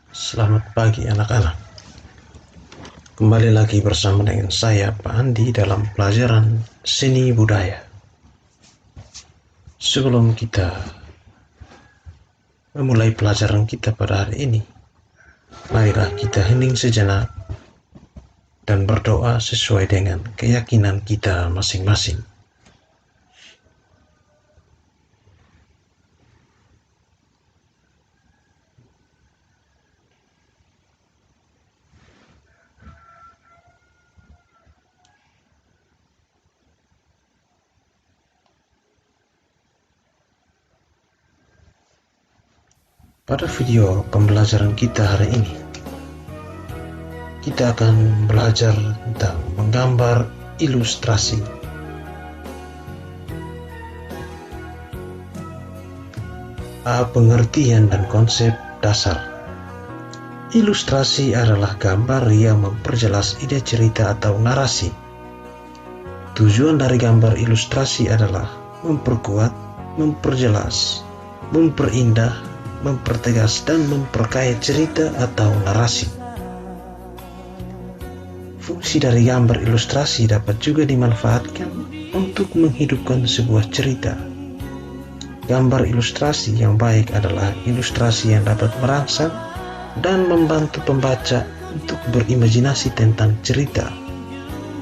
Selamat pagi anak-anak. Kembali lagi bersama dengan saya Pak Andi dalam pelajaran seni budaya. Sebelum kita memulai pelajaran kita pada hari ini, marilah kita hening sejenak dan berdoa sesuai dengan keyakinan kita masing-masing. Pada video pembelajaran kita hari ini, kita akan belajar tentang menggambar ilustrasi. Pengertian dan konsep dasar. Ilustrasi adalah gambar yang memperjelas ide cerita atau narasi. Tujuan dari gambar ilustrasi adalah memperkuat, memperjelas, memperindah, mempertegas, dan memperkaya cerita atau narasi. Fungsi dari gambar ilustrasi dapat juga dimanfaatkan untuk menghidupkan sebuah cerita. Gambar ilustrasi yang baik adalah ilustrasi yang dapat merangsang dan membantu pembaca untuk berimajinasi tentang cerita.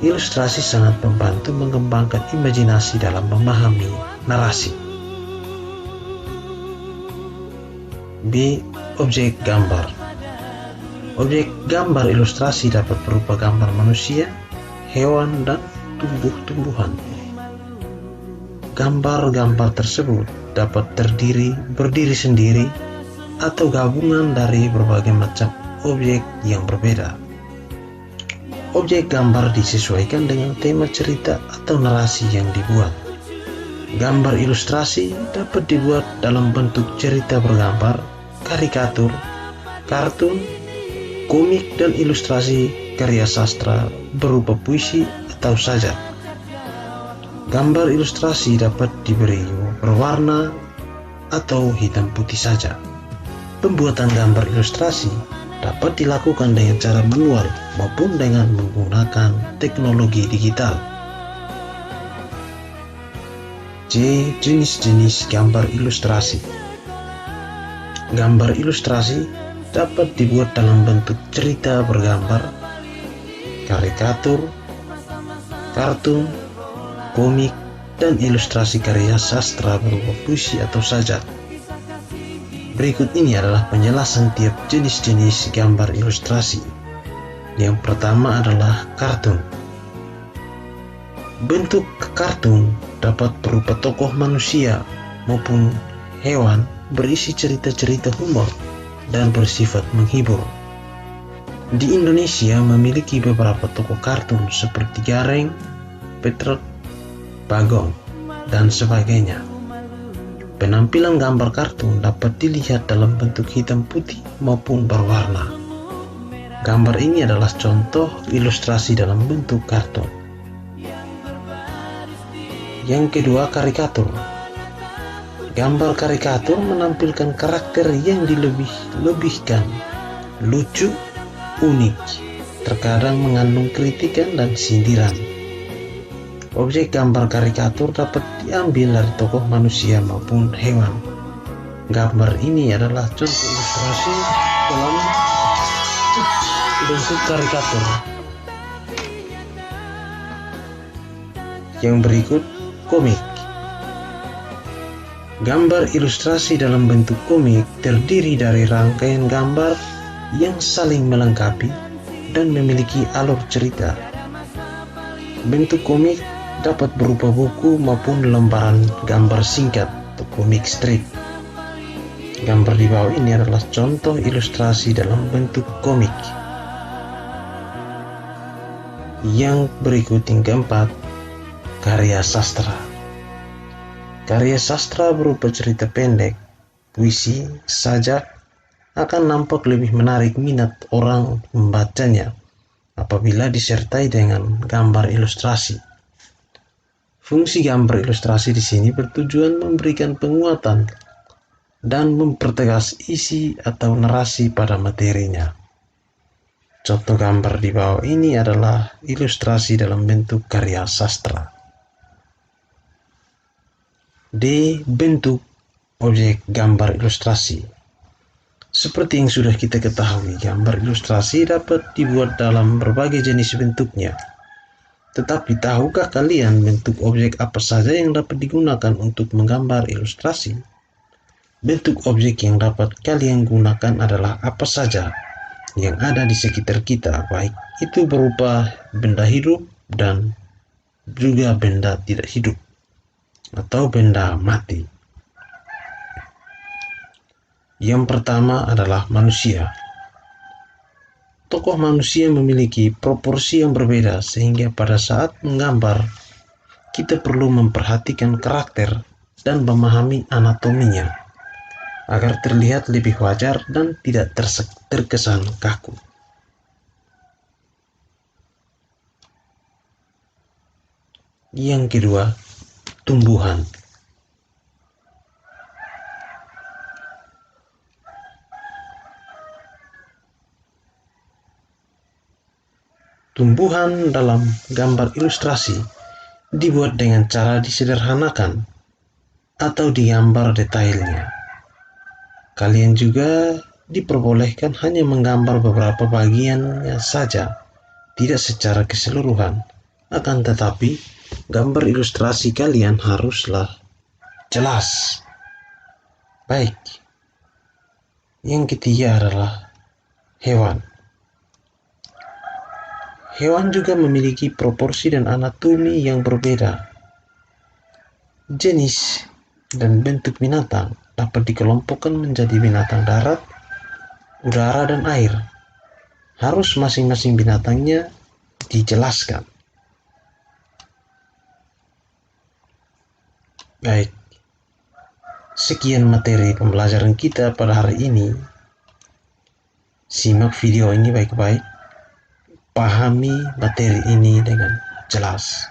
Ilustrasi sangat membantu mengembangkan imajinasi dalam memahami narasi. B. Objek gambar. Objek gambar ilustrasi dapat berupa gambar manusia, hewan, dan tumbuh-tumbuhan. Gambar-gambar tersebut dapat berdiri sendiri, atau gabungan dari berbagai macam objek yang berbeda. Objek gambar disesuaikan dengan tema cerita atau narasi yang dibuat. Gambar ilustrasi dapat dibuat dalam bentuk cerita bergambar, karikatur, kartun, komik, dan ilustrasi karya sastra berupa puisi atau sajak. Gambar ilustrasi dapat diberi berwarna atau hitam putih saja. Pembuatan gambar ilustrasi dapat dilakukan dengan cara manual maupun dengan menggunakan teknologi digital. C. Jenis-jenis gambar ilustrasi. Gambar ilustrasi dapat dibuat dalam bentuk cerita bergambar, karikatur, kartun, komik, dan ilustrasi karya sastra berupa puisi atau sajak. Berikut ini adalah penjelasan tiap jenis-jenis gambar ilustrasi. Yang pertama adalah kartun. Bentuk kartun dapat berupa tokoh manusia maupun hewan berisi cerita-cerita humor dan bersifat menghibur. Di Indonesia memiliki beberapa tokoh kartun seperti Gareng, Petruk, Bagong, dan sebagainya. Penampilan gambar kartun dapat dilihat dalam bentuk hitam putih maupun berwarna. Gambar ini adalah contoh ilustrasi dalam bentuk kartun. Yang kedua, karikatur. Gambar karikatur menampilkan karakter yang dilebih-lebihkan, lucu, unik, terkadang mengandung kritikan dan sindiran. Objek gambar karikatur dapat diambil dari tokoh manusia maupun hewan. Gambar ini adalah contoh ilustrasi dalam bentuk karikatur. Yang berikut, komik. Gambar ilustrasi dalam bentuk komik terdiri dari rangkaian gambar yang saling melengkapi dan memiliki alur cerita. Bentuk komik dapat berupa buku maupun lembaran gambar singkat atau komik strip. Gambar di bawah ini adalah contoh ilustrasi dalam bentuk komik. Yang berikut yang keempat, karya sastra. Karya sastra berupa cerita pendek, puisi, sajak akan nampak lebih menarik minat orang membacanya apabila disertai dengan gambar ilustrasi. Fungsi gambar ilustrasi di sini bertujuan memberikan penguatan dan mempertegas isi atau narasi pada materinya. Contoh gambar di bawah ini adalah ilustrasi dalam bentuk karya sastra. D. Bentuk objek gambar ilustrasi. Seperti yang sudah kita ketahui, gambar ilustrasi dapat dibuat dalam berbagai jenis bentuknya. Tetapi tahukah kalian bentuk objek apa saja yang dapat digunakan untuk menggambar ilustrasi? Bentuk objek yang dapat kalian gunakan adalah apa saja yang ada di sekitar kita, baik itu berupa benda hidup dan juga benda tidak hidup atau benda mati. Yang pertama adalah manusia. Tokoh manusia memiliki proporsi yang berbeda sehingga pada saat menggambar kita perlu memperhatikan karakter dan memahami anatominya agar terlihat lebih wajar dan tidak terkesan kaku. Yang kedua, tumbuhan. Tumbuhan dalam gambar ilustrasi dibuat dengan cara disederhanakan atau digambar detailnya. Kalian juga diperbolehkan hanya menggambar beberapa bagiannya saja, tidak secara keseluruhan. Akan tetapi, gambar ilustrasi kalian haruslah jelas. Baik. Yang ketiga adalah hewan. Hewan juga memiliki proporsi dan anatomi yang berbeda. Jenis dan bentuk binatang dapat dikelompokkan menjadi binatang darat, udara, dan air. Harus masing-masing binatangnya dijelaskan. Baik, sekian materi pembelajaran kita pada hari ini. Simak video ini baik-baik, pahami materi ini dengan jelas.